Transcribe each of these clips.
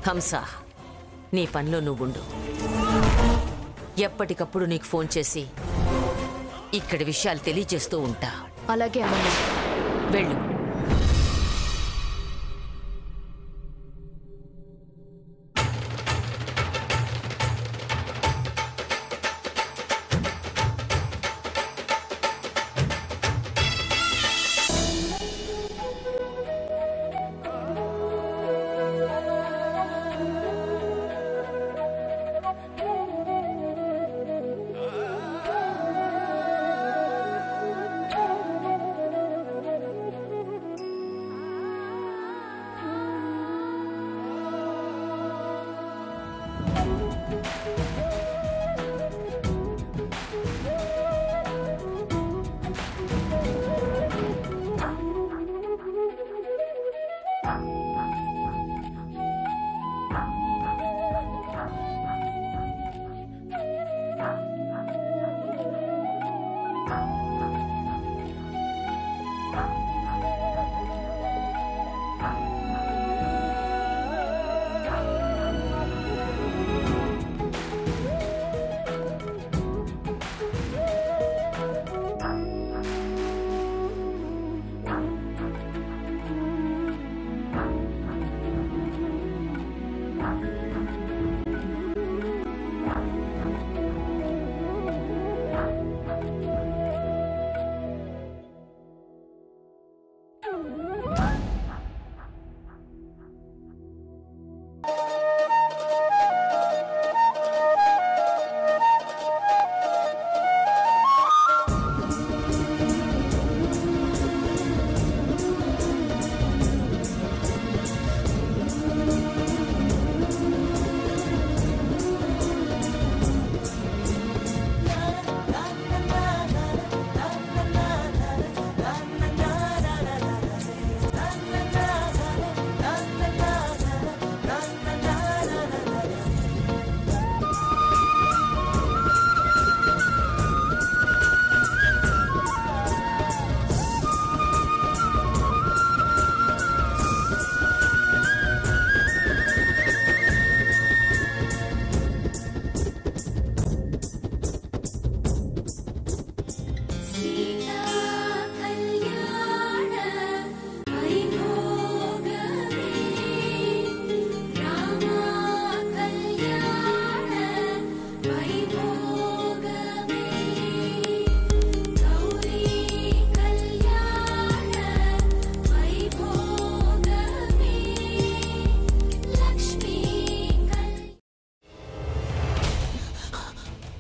హంస, నీ పనిలో నువ్వుండు. ఎప్పటికప్పుడు నీకు ఫోన్ చేసి ఇక్కడి విషయాలు తెలియజేస్తూ ఉంటా. అలాగే అమ్మమ్మ. వెళ్ళు.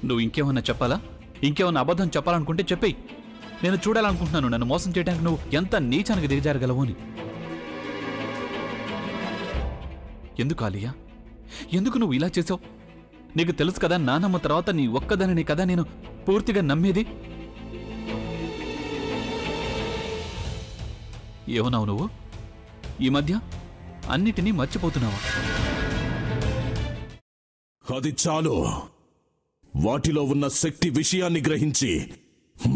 నువ్వు ఇంకేమన్నా చెప్పాలా? ఇంకేమన్నా అబద్ధం చెప్పాలనుకుంటే చెప్పేయి. నేను చూడాలనుకుంటున్నాను నన్ను మోసం చేయడానికి నువ్వు ఎంత నీచానికి దిగజారగలవు అని. ఎందుకు ఆలియా, ఎందుకు నువ్వు ఇలా చేసావు? నీకు తెలుసు కదా నానమ్మ తర్వాత నీ ఒక్కదానిని కదా నేను పూర్తిగా నమ్మేది. ఏమన్నావు నువ్వు? ఈ మధ్య అన్నిటినీ మర్చిపోతున్నావా? అది చాలు. వాటిలో ఉన్న శక్తి విషయాన్ని గ్రహించి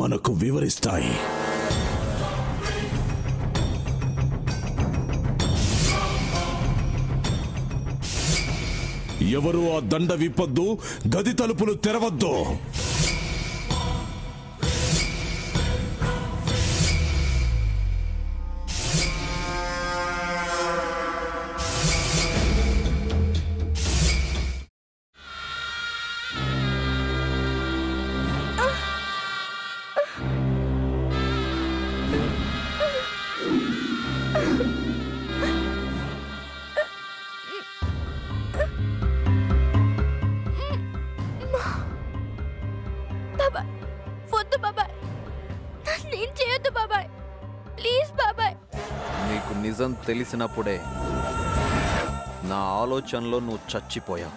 మనకు వివరిస్తాయి. ఎవరు ఆ దండ విప్పొద్దు, గది తలుపులు తెరవద్దు. నిజం తెలిసినప్పుడే నా ఆలోచనలో నువ్వు చచ్చిపోయావు.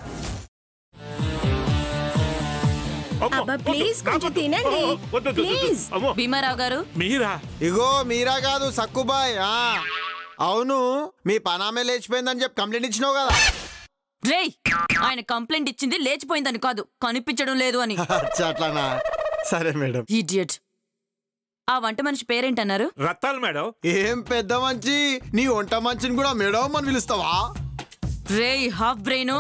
భీమారావు గారు, మీరా? ఇగో మీరా కాదు, సక్కుబాయ్. అవును, మీ పనామే లేచిపోయిందని చెప్పి కంప్లైంట్ ఇచ్చినావు కదా. రేయ్, ఆయన కంప్లైంట్ ఇచ్చింది లేచిపోయిందని కాదు, కనిపించడం లేదు అని. అట్లానా? సరే మేడం. ఇడియట్. ఆ వంట మనిషి పేరేంటన్నారు? రత్తాలు మేడం. ఏం పెద్ద మంచి, నీ వంట మంచిని కూడా మేడం అని పిలుస్తావా? రే హాఫ్ బ్రెయిన్